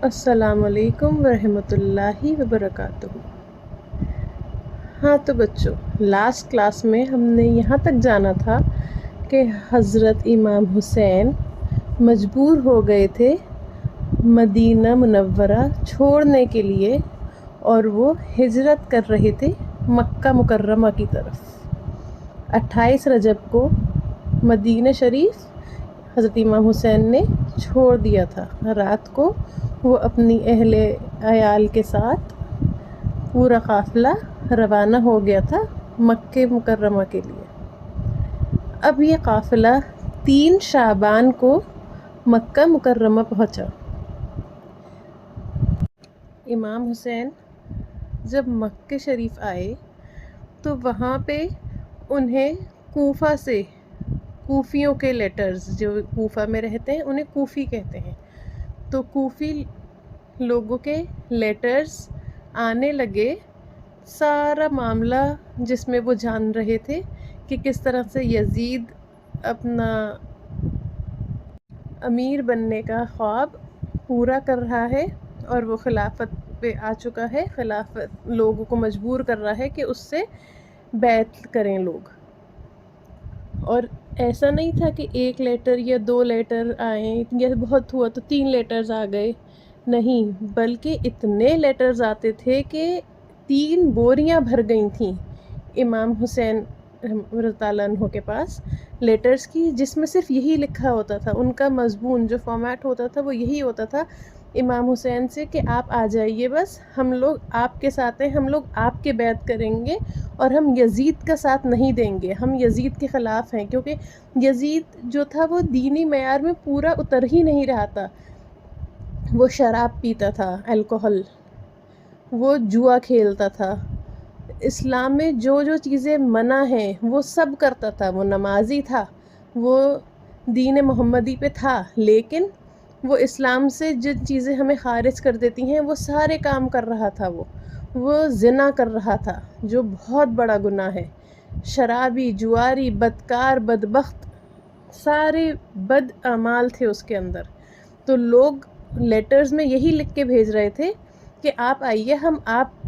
السلام علیکم ورحمۃ اللہ وبرکاتہ۔ ہاں تو بچوں، لاسٹ کلاس میں ہم نے یہاں تک جانا تھا کہ حضرت امام حسین مجبور ہو گئے تھے مدینہ منورہ چھوڑنے کے لیے، اور وہ ہجرت کر رہے تھے مکہ مکرمہ کی طرف۔ 28 رجب کو مدینہ شریف حضرت امام حسین نے چھوڑ دیا تھا۔ رات کو وہ اپنی اہل عیال کے ساتھ پورا قافلہ روانہ ہو گیا تھا مکہ مکرمہ کے لیے۔ اب یہ قافلہ 3 شعبان کو مکہ مکرمہ پہنچا۔ امام حسین جب مکہ شریف آئے تو وہاں پہ انہیں کوفہ سے، کوفیوں کے لیٹرز جو کوفہ میں رہتے ہیں انہیں کوفی کہتے ہیں، تو کوفی لوگوں کے لیٹرز آنے لگے۔ سارا معاملہ جس میں وہ جان رہے تھے کہ کس طرح سے یزید اپنا امیر بننے کا خواب پورا کر رہا ہے اور وہ خلافت پہ آ چکا ہے، خلافت لوگوں کو مجبور کر رہا ہے کہ اس سے بیعت کریں لوگ۔ اور ایسا نہیں تھا کہ 1 لیٹر یا 2 لیٹر آئیں، یا بہت ہوا تو 3 لیٹرز آ گئے، نہیں، بلکہ اتنے لیٹرز آتے تھے کہ 3 بوریاں بھر گئی تھیں امام حسین رضی اللہ عنہ کے پاس لیٹرز کی، جس میں صرف یہی لکھا ہوتا تھا، ان کا مضمون جو فارمیٹ ہوتا تھا وہ یہی ہوتا تھا امام حسین سے کہ آپ آ جائیے، بس ہم لوگ آپ کے ساتھ ہیں، ہم لوگ آپ کے بیعت کریں گے اور ہم یزید کا ساتھ نہیں دیں گے، ہم یزید کے خلاف ہیں، کیونکہ یزید جو تھا وہ دینی معیار میں پورا اتر ہی نہیں رہا تھا۔ وہ شراب پیتا تھا، الکوہل، وہ جوا کھیلتا تھا، اسلام میں جو جو چیزیں منع ہیں وہ سب کرتا تھا، وہ نمازی تھا، وہ دین محمدی پہ تھا، لیکن وہ اسلام سے جن چیزیں ہمیں خارج کر دیتی ہیں وہ سارے کام کر رہا تھا۔ وہ زنا کر رہا تھا جو بہت بڑا گناہ ہے، شرابی، جواری، بدکار، بدبخت، سارے بد اعمال تھے اس کے اندر۔ تو لوگ لیٹرز میں یہی لکھ کے بھیج رہے تھے کہ آپ آئیے، ہم آپ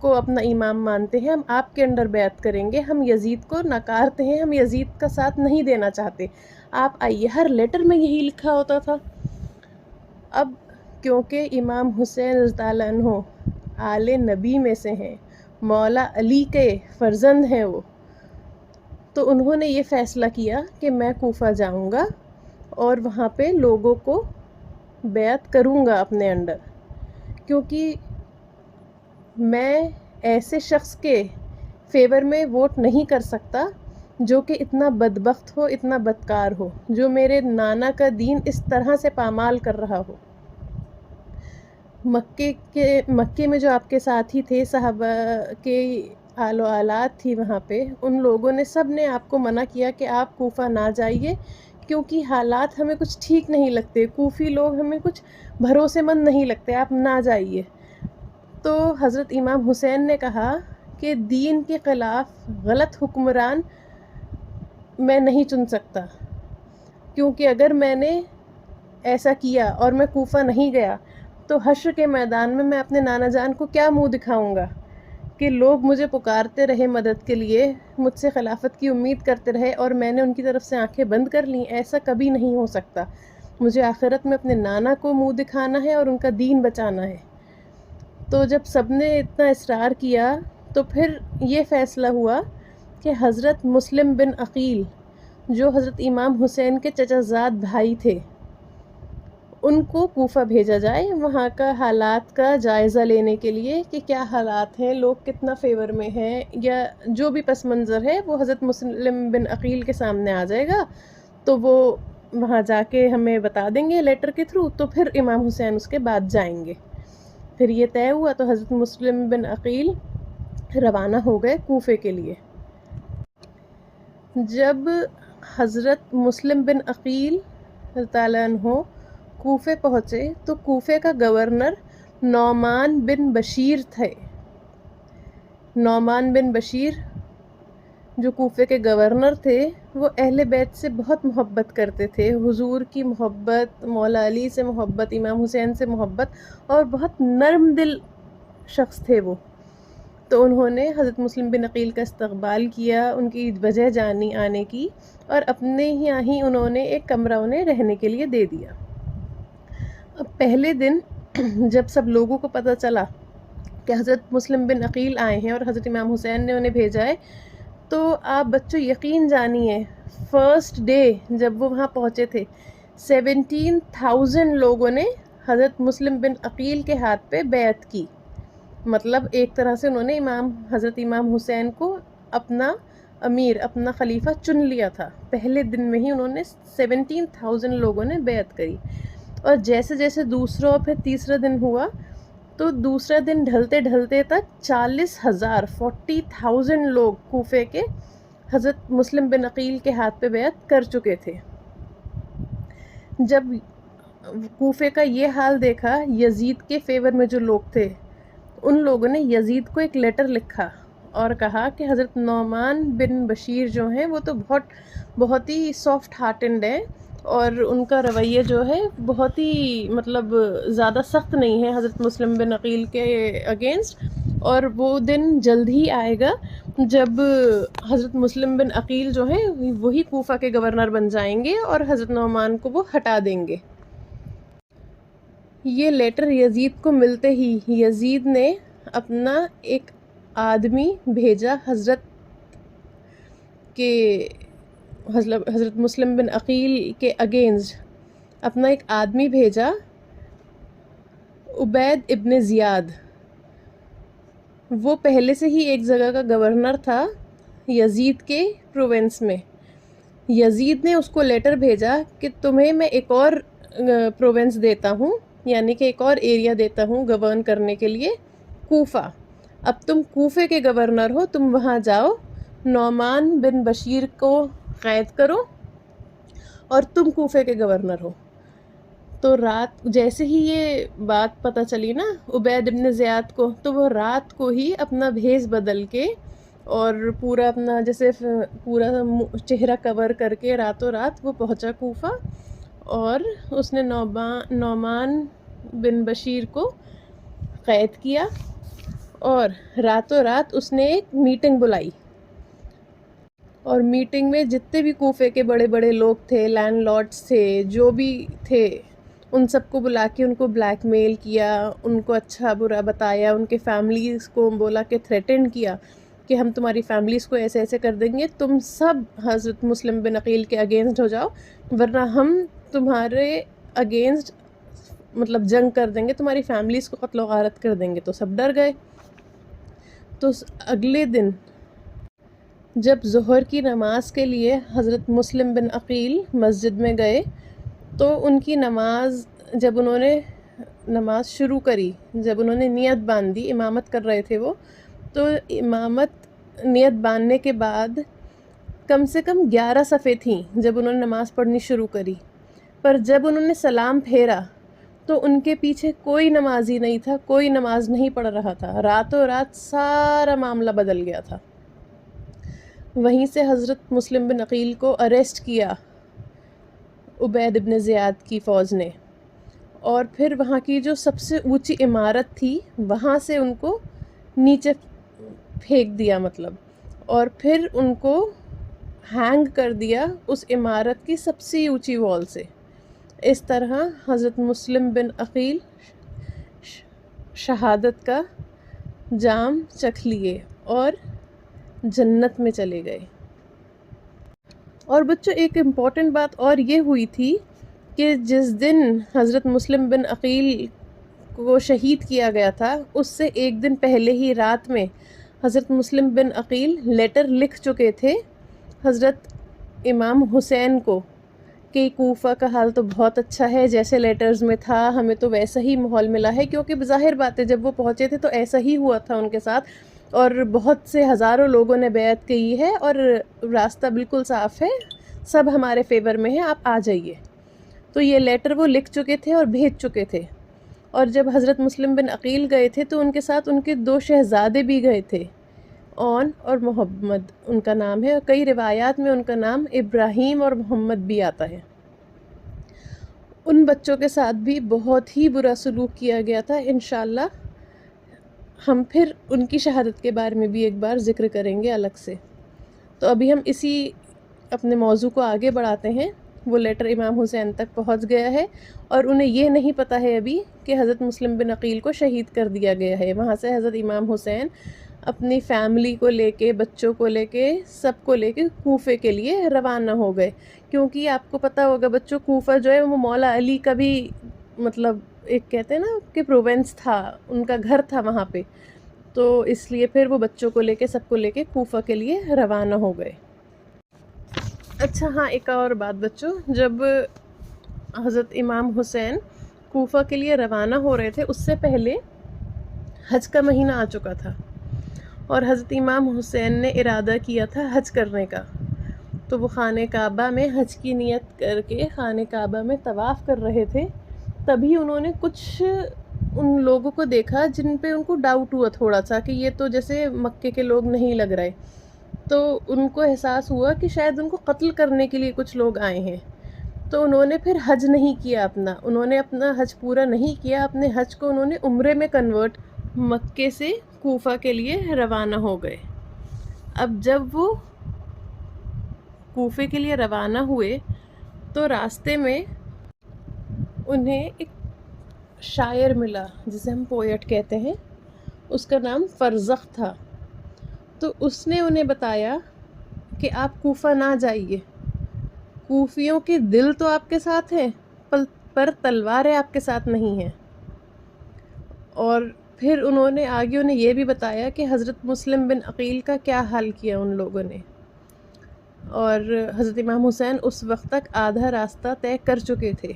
کو اپنا امام مانتے ہیں، ہم آپ کے انڈر بیعت کریں گے، ہم یزید کو نکارتے ہیں، ہم یزید کا ساتھ نہیں دینا چاہتے، آپ آئیے۔ ہر لیٹر میں یہی لکھا ہوتا تھا۔ اب کیونکہ امام حسین رضی اللہ عنہ آل نبی میں سے ہیں، مولا علی کے فرزند ہیں وہ، تو انہوں نے یہ فیصلہ کیا کہ میں کوفہ جاؤں گا اور وہاں پہ لوگوں کو بیعت کروں گا اپنے انڈر، کیونکہ میں ایسے شخص کے فیور میں ووٹ نہیں کر سکتا جو کہ اتنا بدبخت ہو، اتنا بدکار ہو، جو میرے نانا کا دین اس طرح سے پامال کر رہا ہو۔ مکے میں جو آپ کے ساتھی تھے، صحابہ کے آل و آلات تھی وہاں پہ، ان لوگوں نے سب نے آپ کو منع کیا کہ آپ کوفہ نہ جائیے، کیونکہ حالات ہمیں کچھ ٹھیک نہیں لگتے، کوفی لوگ ہمیں کچھ بھروسے مند نہیں لگتے، آپ نہ جائیے۔ تو حضرت امام حسین نے کہا کہ دین کے خلاف غلط حکمران میں نہیں چن سکتا، کیونکہ اگر میں نے ایسا کیا اور میں کوفہ نہیں گیا تو حشر کے میدان میں اپنے نانا جان کو کیا منہ دکھاؤں گا کہ لوگ مجھے پکارتے رہے مدد کے لیے، مجھ سے خلافت کی امید کرتے رہے اور میں نے ان کی طرف سے آنکھیں بند کر لیں۔ ایسا کبھی نہیں ہو سکتا، مجھے آخرت میں اپنے نانا کو منہ دکھانا ہے اور ان کا دین بچانا ہے۔ تو جب سب نے اتنا اصرار کیا تو پھر یہ فیصلہ ہوا کہ حضرت مسلم بن عقیل جو حضرت امام حسین کے چچا زاد بھائی تھے، ان کو کوفہ بھیجا جائے، وہاں کا حالات کا جائزہ لینے کے لیے کہ کیا حالات ہیں، لوگ کتنا فیور میں ہیں، یا جو بھی پس منظر ہے وہ حضرت مسلم بن عقیل کے سامنے آ جائے گا، تو وہ وہاں جا کے ہمیں بتا دیں گے لیٹر کے تھرو، تو پھر امام حسین اس کے بعد جائیں گے۔ پھر یہ طے ہوا تو حضرت مسلم بن عقیل روانہ ہو گئے کوفے کے لیے۔ جب حضرت مسلم بن عقیل رضی اللہ عنہ کوفے پہنچے تو کوفے کا گورنر نعمان بن بشیر تھے۔ نعمان بن بشیر جو کوفے کے گورنر تھے وہ اہل بیت سے بہت محبت کرتے تھے، حضور کی محبت، مولا علی سے محبت، امام حسین سے محبت، اور بہت نرم دل شخص تھے وہ. تو انہوں نے حضرت مسلم بن عقیل کا استقبال کیا، ان کی وجہ جانی آنے کی، اور اپنے یہاں ہی انہوں نے ایک کمرہ انہیں رہنے کے لیے دے دیا. اب پہلے دن جب سب لوگوں کو پتہ چلا کہ حضرت مسلم بن عقیل آئے ہیں اور حضرت امام حسین نے انہیں بھیجا ہے، تو آپ بچوں یقین جانیے فرسٹ ڈے جب وہ وہاں پہنچے تھے 17,000 لوگوں نے حضرت مسلم بن عقیل کے ہاتھ پہ بیعت کی. مطلب ایک طرح سے انہوں نے حضرت امام حسین کو اپنا امیر، اپنا خلیفہ چن لیا تھا. پہلے دن میں ہی انہوں نے 17,000 لوگوں نے بیعت کری. اور جیسے جیسے دوسرا اور پھر تیسرا دن ہوا تو دوسرا دن ڈھلتے ڈھلتے تک 40,000 لوگ کوفے کے حضرت مسلم بن عقیل کے ہاتھ پہ بیعت کر چکے تھے. جب کوفے کا یہ حال دیکھا، یزید کے فیور میں جو لوگ تھے ان لوگوں نے یزید کو ایک لیٹر لکھا اور کہا کہ حضرت نعمان بن بشیر جو ہیں وہ تو بہت ہی سافٹ ہارٹنڈ ہیں، اور ان کا رویہ جو ہے بہت ہی مطلب زیادہ سخت نہیں ہے حضرت مسلم بن عقیل کے اگینسٹ، اور وہ دن جلد ہی آئے گا جب حضرت مسلم بن عقیل جو ہیں وہی کوفہ کے گورنر بن جائیں گے اور حضرت نعمان کو وہ ہٹا دیں گے. یہ لیٹر یزید کو ملتے ہی یزید نے اپنا ایک آدمی بھیجا حضرت مسلم بن عقیل کے اگینسٹ اپنا ایک آدمی بھیجا، عبید ابن زیاد. وہ پہلے سے ہی ایک جگہ کا گورنر تھا یزید کے پروونس میں. یزید نے اس کو لیٹر بھیجا کہ تمہیں میں ایک اور پروونس دیتا ہوں، یعنی کہ ایک اور ایریا دیتا ہوں گورن کرنے کے لیے، کوفہ. اب تم کوفے کے گورنر ہو، تم وہاں جاؤ، نعمان بن بشیر کو قید کرو اور تم کوفے کے گورنر ہو. تو رات جیسے ہی یہ بات پتہ چلی نا عبید ابن زیاد کو، تو وہ رات کو ہی اپنا بھیس بدل کے اور پورا اپنا جیسے پورا چہرہ کور کر کے راتوں رات وہ پہنچا کوفہ، اور اس نے نعمان بن بشیر کو قید کیا، اور راتوں رات اس نے ایک میٹنگ بلائی. اور میٹنگ میں جتنے بھی کوفے کے بڑے بڑے لوگ تھے، لینڈ لارڈس تھے، جو بھی تھے، ان سب کو بلا کے ان کو بلیک میل کیا، ان کو اچھا برا بتایا، ان کے فیملیز کو بولا کہ تھریٹنڈ کیا کہ ہم تمہاری فیملیز کو ایسے ایسے کر دیں گے، تم سب حضرت مسلم بن عقیل کے اگینسٹ ہو جاؤ ورنہ ہم تمہارے اگینسٹ مطلب جنگ کر دیں گے، تمہاری فیملیز کو قتل و غارت کر دیں گے. تو سب ڈر گئے. تو اگلے دن جب ظہر کی نماز کے لیے حضرت مسلم بن عقیل مسجد میں گئے تو ان کی نماز جب انہوں نے نماز شروع کری، جب انہوں نے نیت باندھی، امامت کر رہے تھے وہ، تو امامت نیت باندھنے کے بعد کم سے کم 11 صفحے تھیں جب انہوں نے نماز پڑھنی شروع کری. پر جب انہوں نے سلام پھیرا تو ان کے پیچھے کوئی نمازی نہیں تھا، کوئی نماز نہیں پڑھ رہا تھا. راتوں رات سارا معاملہ بدل گیا تھا. وہیں سے حضرت مسلم بن عقیل کو اریسٹ کیا عبید ابن زیاد کی فوج نے، اور پھر وہاں کی جو سب سے اونچی عمارت تھی وہاں سے ان کو نیچے پھینک دیا مطلب، اور پھر ان کو ہینگ کر دیا اس عمارت کی سب سے اونچی وال سے. اس طرح حضرت مسلم بن عقیل شہادت کا جام چکھ لیے اور جنت میں چلے گئے. اور بچوں ایک امپورٹنٹ بات اور یہ ہوئی تھی کہ جس دن حضرت مسلم بن عقیل کو شہید کیا گیا تھا اس سے ایک دن پہلے ہی رات میں حضرت مسلم بن عقیل لیٹر لکھ چکے تھے حضرت امام حسین کو کہ کوفہ کا حال تو بہت اچھا ہے، جیسے لیٹرز میں تھا ہمیں تو ویسا ہی ماحول ملا ہے، کیونکہ بظاہر بات ہے جب وہ پہنچے تھے تو ایسا ہی ہوا تھا ان کے ساتھ، اور بہت سے ہزاروں لوگوں نے بیعت کی ہے اور راستہ بالکل صاف ہے، سب ہمارے فیور میں ہیں، آپ آ جائیے. تو یہ لیٹر وہ لکھ چکے تھے اور بھیج چکے تھے. اور جب حضرت مسلم بن عقیل گئے تھے تو ان کے ساتھ ان کے 2 شہزادے بھی گئے تھے، اون اور محمد ان کا نام ہے، اور کئی روایات میں ان کا نام ابراہیم اور محمد بھی آتا ہے۔ ان بچوں کے ساتھ بھی بہت ہی برا سلوک کیا گیا تھا۔ انشاءاللہ ہم پھر ان کی شہادت کے بارے میں بھی ایک بار ذکر کریں گے الگ سے۔ تو ابھی ہم اسی اپنے موضوع کو آگے بڑھاتے ہیں۔ وہ لیٹر امام حسین تک پہنچ گیا ہے اور انہیں یہ نہیں پتہ ہے ابھی کہ حضرت مسلم بن عقیل کو شہید کر دیا گیا ہے۔ وہاں سے حضرت امام حسین اپنی فیملی کو لے کے، بچوں کو لے کے، سب کو لے کے کوفے کے لیے روانہ ہو گئے، کیونکہ آپ کو پتہ ہوگا بچوں، کوفہ جو ہے وہ مولا علی کا بھی مطلب ایک کہتے ہیں نا کہ پروونس تھا، ان کا گھر تھا وہاں پہ، تو اس لیے پھر وہ بچوں کو لے کے، سب کو لے کے کوفہ کے لیے روانہ ہو گئے۔ اچھا ہاں، ایک اور بات بچوں، جب حضرت امام حسین کوفہ کے لیے روانہ ہو رہے تھے، اس سے پہلے حج کا مہینہ آ چکا تھا اور حضرت امام حسین نے ارادہ کیا تھا حج کرنے کا۔ تو وہ خانہ کعبہ میں حج کی نیت کر کے خانہ کعبہ میں طواف کر رہے تھے، تبھی انہوں نے کچھ ان لوگوں کو دیکھا جن پہ ان کو ڈاؤٹ ہوا تھوڑا سا کہ یہ تو جیسے مکے کے لوگ نہیں لگ رہے، تو ان کو احساس ہوا کہ شاید ان کو قتل کرنے کے لیے کچھ لوگ آئے ہیں۔ تو انہوں نے پھر حج نہیں کیا اپنا، انہوں نے اپنا حج پورا نہیں کیا، اپنے حج کو انہوں نے عمرے میں کنورٹ، مکے سے کوفہ کے لیے روانہ ہو گئے۔ اب جب وہ کوفے کے لیے روانہ ہوئے تو راستے میں انہیں ایک شاعر ملا جسے ہم پوئٹ کہتے ہیں، اس کا نام فرزخ تھا۔ تو اس نے انہیں بتایا کہ آپ کوفہ نہ جائیے، کوفیوں کے دل تو آپ کے ساتھ ہیں پر تلواریں آپ کے ساتھ نہیں ہیں۔ اور پھر انہوں نے آگے انہیں یہ بھی بتایا کہ حضرت مسلم بن عقیل کا کیا حال کیا ان لوگوں نے، اور حضرت امام حسین اس وقت تک آدھا راستہ طے کر چکے تھے،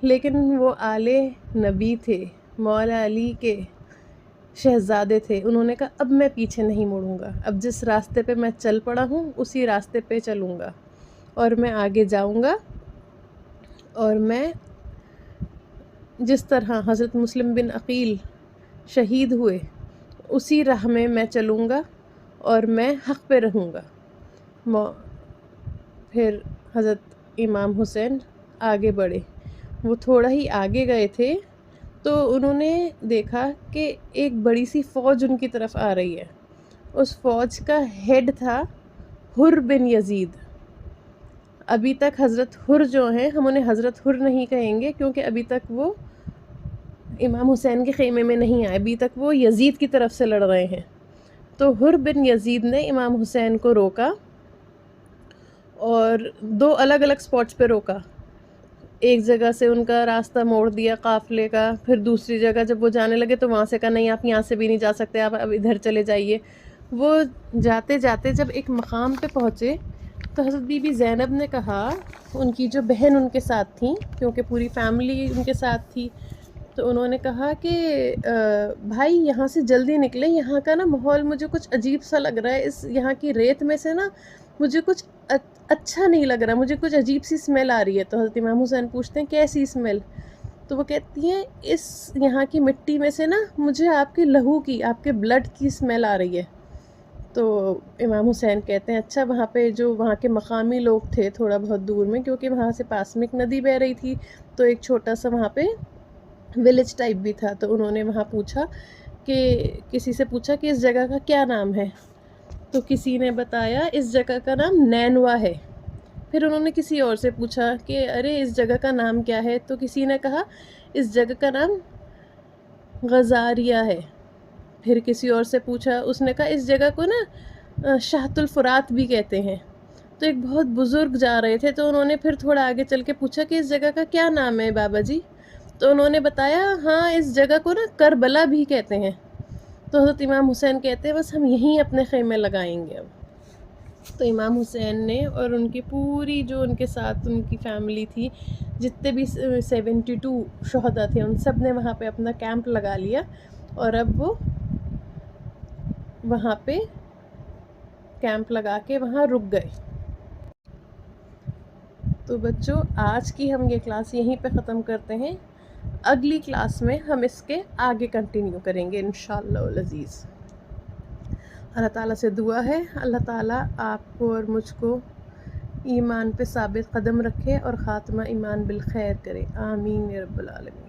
لیکن وہ آل نبی تھے، مولا علی کے شہزادے تھے۔ انہوں نے کہا اب میں پیچھے نہیں مڑوں گا، اب جس راستے پہ میں چل پڑا ہوں اسی راستے پہ چلوں گا، اور میں آگے جاؤں گا، اور میں جس طرح حضرت مسلم بن عقیل شہید ہوئے اسی راہ میں چلوں گا، اور میں حق پہ رہوں گا۔ پھر حضرت امام حسین آگے بڑھے، وہ تھوڑا ہی آگے گئے تھے تو انہوں نے دیکھا کہ ایک بڑی سی فوج ان کی طرف آ رہی ہے۔ اس فوج کا ہیڈ تھا حر بن یزید۔ ابھی تک حضرت حر جو ہیں، ہم انہیں حضرت حر نہیں کہیں گے کیونکہ ابھی تک وہ امام حسین کے خیمے میں نہیں آئے، ابھی تک وہ یزید کی طرف سے لڑ رہے ہیں۔ تو حر بن یزید نے امام حسین کو روکا اور دو الگ الگ سپاٹس پہ روکا۔ ایک جگہ سے ان کا راستہ موڑ دیا قافلے کا، پھر دوسری جگہ جب وہ جانے لگے تو وہاں سے کہا نہیں، آپ یہاں سے بھی نہیں جا سکتے، آپ اب ادھر چلے جائیے۔ وہ جاتے جاتے جب ایک مقام پہ پہنچے تو حضرت بی بی زینب نے کہا، ان کی جو بہن ان کے ساتھ تھیں کیونکہ پوری فیملی ان کے ساتھ تھی، تو انہوں نے کہا کہ بھائی یہاں سے جلدی نکلیں، یہاں کا نا ماحول مجھے کچھ عجیب سا لگ رہا ہے، اس یہاں کی ریت میں سے نا مجھے کچھ اچھا نہیں لگ رہا، مجھے کچھ عجیب سی اسمیل آ رہی ہے۔ تو حضرت امام حسین پوچھتے ہیں کیسی اسمیل؟ تو وہ کہتی ہیں اس یہاں کی مٹی میں سے نا مجھے آپ کے لہو کی، آپ کے بلڈ کی اسمیل آ رہی ہے۔ تو امام حسین کہتے ہیں اچھا، وہاں پہ جو وہاں کے مقامی لوگ تھے تھوڑا بہت دور میں، کیونکہ وہاں سے پاس میں ایک ندی بہہ رہی تھی، تو ایک چھوٹا سا وہاں پہ ولیج ٹائپ بھی تھا، تو انہوں نے وہاں پوچھا کہ کسی سے پوچھا کہ اس جگہ کا کیا نام ہے؟ تو کسی نے بتایا اس جگہ کا نام نینوا ہے۔ پھر انہوں نے کسی اور سے پوچھا کہ ارے اس جگہ کا نام کیا ہے؟ تو کسی نے کہا اس جگہ کا نام غزاریہ ہے۔ پھر کسی اور سے پوچھا، اس نے کہا اس جگہ کو نا شاہت الفرات بھی کہتے ہیں۔ تو ایک بہت بزرگ جا رہے تھے تو انہوں نے پھر تھوڑا آگے چل کے پوچھا کہ اس جگہ کا کیا نام ہے بابا جی؟ تو انہوں نے بتایا ہاں اس جگہ کو نا کربلا بھی کہتے ہیں۔ تو حضرت امام حسین کہتے ہیں بس ہم یہیں اپنے خیمے لگائیں گے اب۔ تو امام حسین نے اور ان کی پوری جو ان کے ساتھ ان کی فیملی تھی، جتنے بھی 72 شہداء تھے، ان سب نے وہاں پہ اپنا کیمپ لگا لیا، اور اب وہ وہاں پہ کیمپ لگا کے وہاں رک گئے۔ تو بچوں آج کی ہم یہ کلاس یہیں پہ ختم کرتے ہیں، اگلی کلاس میں ہم اس کے آگے کنٹینیو کریں گے انشاءاللہ العزیز۔ اللہ تعالیٰ سے دعا ہے اللہ تعالیٰ آپ کو اور مجھ کو ایمان پہ ثابت قدم رکھے اور خاتمہ ایمان بالخیر کرے، آمین یا رب العالمین۔